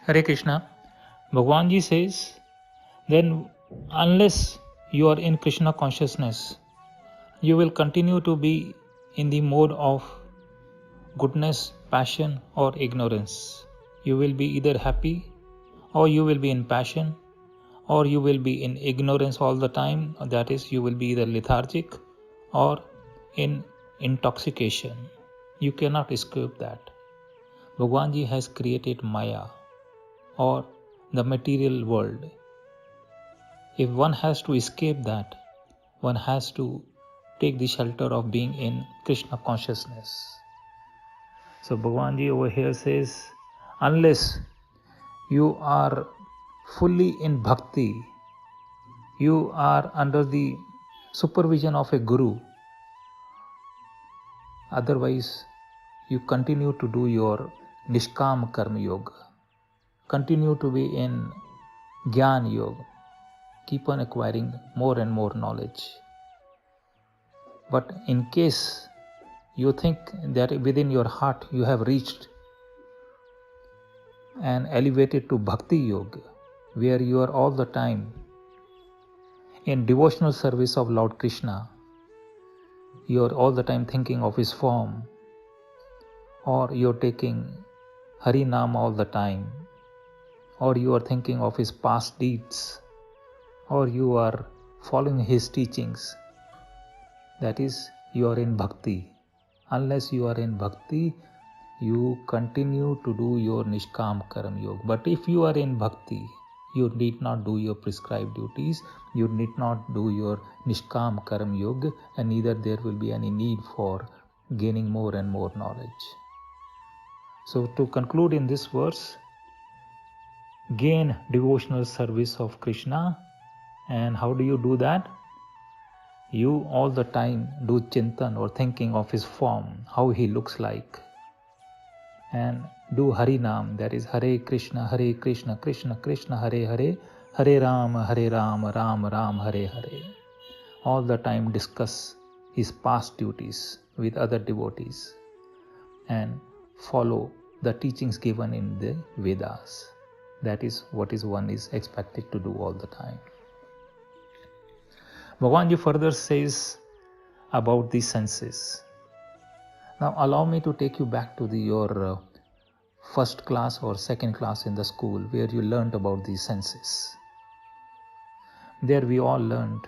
Hare Krishna. Bhagwan Ji says, then unless you are in Krishna consciousness, you will continue to be in the mode of goodness, passion, or ignorance. You will be either happy, or you will be in passion, or you will be in ignorance all the time. That is, you will be either lethargic or in intoxication. You cannot escape that. Bhagwan Ji has created Maya, or the material world. If one has to escape that, one has to take the shelter of being in Krishna consciousness. So Bhagwan Ji over here says, unless you are fully in bhakti, you are under the supervision of a guru, otherwise you continue to do your Nishkam Karma Yoga, continue to be in Gyan Yoga, keep on acquiring more and more knowledge. But in case you think that within your heart you have reached and elevated to Bhakti Yoga, where you are all the time in devotional service of Lord Krishna, you are all the time thinking of his form, or you are taking Hari Nam all the time, or you are thinking of his past deeds, or you are following his teachings. That is, you are in bhakti. Unless you are in bhakti, you continue to do your Nishkam Karam Yoga. But if you are in bhakti, you need not do your prescribed duties, you need not do your Nishkam Karam Yoga, and neither there will be any need for gaining more and more knowledge. So to conclude in this verse, gain devotional service of Krishna. And how do you do that? You all the time do chintan or thinking of his form, how he looks like. And do Hari Nam, that is Hare Krishna, Krishna Krishna, Hare Hare, Hare Rama, Ram Ram, Hare Hare. All the time discuss his past duties with other devotees and follow the teachings given in the Vedas. That is what one is expected to do all the time. Bhagwan Ji further says about the senses. Now allow me to take you back to your first class or second class in the school where you learned about the senses. There we all learned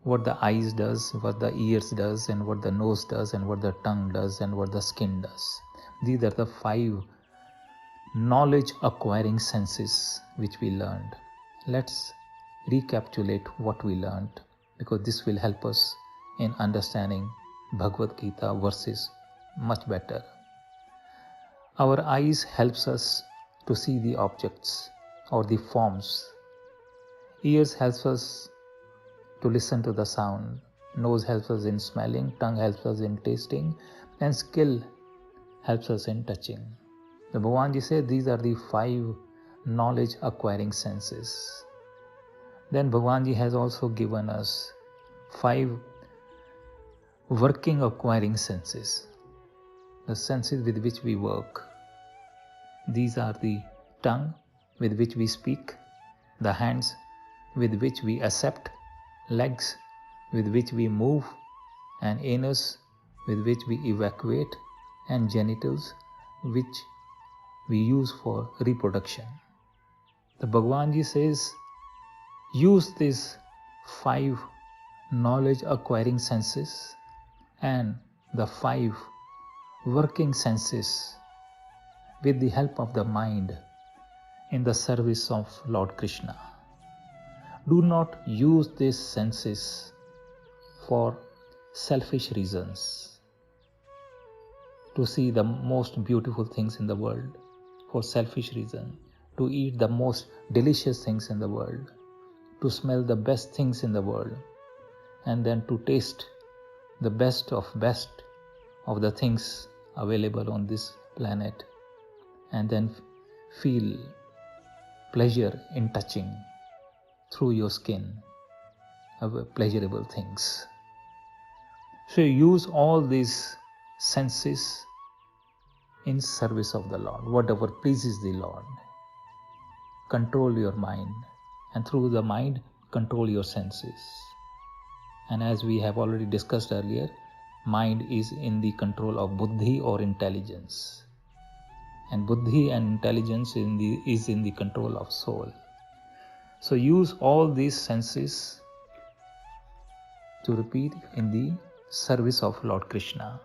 what the eyes does, what the ears does, and what the nose does, and what the tongue does, and what the skin does. These are the 5 knowledge acquiring senses which we learned. Let's recapitulate what we learned, because this will help us in understanding Bhagwat Gita verses much better. Our eyes helps us to see the objects or the forms. Ears helps us to listen to the sound. Nose helps us in smelling. Tongue helps us in tasting. And skill helps us in touching. The Bhagwan Ji said these are the 5 knowledge acquiring senses. Then Bhagwan Ji has also given us 5 working acquiring senses, the senses with which we work. These are the tongue with which we speak, the hands with which we accept, legs with which we move, and anus with which we evacuate, and genitals which we use for reproduction. The Bhagwan Ji says, use these 5 knowledge acquiring senses and the 5 working senses with the help of the mind in the service of Lord Krishna. Do not use these senses for selfish reasons, to see the most beautiful things in the world for selfish reason, to eat the most delicious things in the world, to smell the best things in the world, and then to taste the best of the things available on this planet, and then feel pleasure in touching through your skin of pleasurable things. So use all these senses in service of the Lord, whatever pleases the Lord. control your mind, and through the mind, control your senses. And as we have already discussed earlier, mind is in the control of buddhi or intelligence. And buddhi and intelligence is in the control of soul. So use all these senses to repeat in the service of Lord Krishna.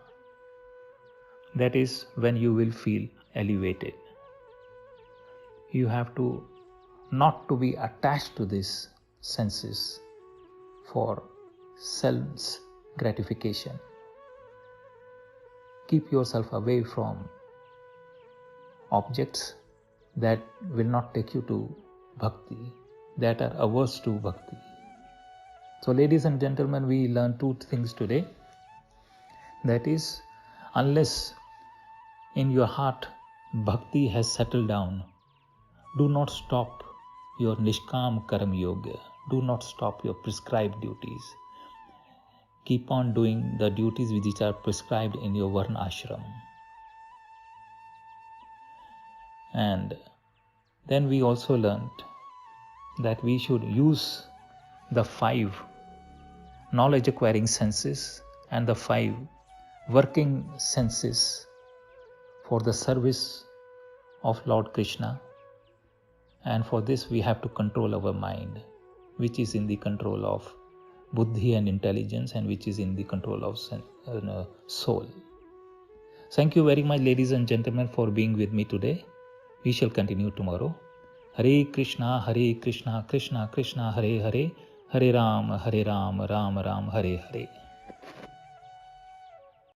That is when you will feel elevated. You have to not to be attached to these senses for self's gratification. Keep yourself away from objects that will not take you to bhakti, that are averse to bhakti. So ladies and gentlemen, we learned two things today. That is, unless in your heart bhakti has settled down, do not stop your nishkam karam yoga. Do not stop your prescribed duties. Keep on doing the duties which are prescribed in your varna ashram. And then we also learned that we should use the 5 knowledge acquiring senses and the 5 working senses for the service of Lord Krishna. And for this we have to control our mind, which is in the control of buddhi and intelligence, and which is in the control of soul. Thank you very much, ladies and gentlemen, for being with me today. We shall continue tomorrow. Hare Krishna, Krishna Krishna, Hare Hare, Hare Ram, Ram Ram, Hare Hare.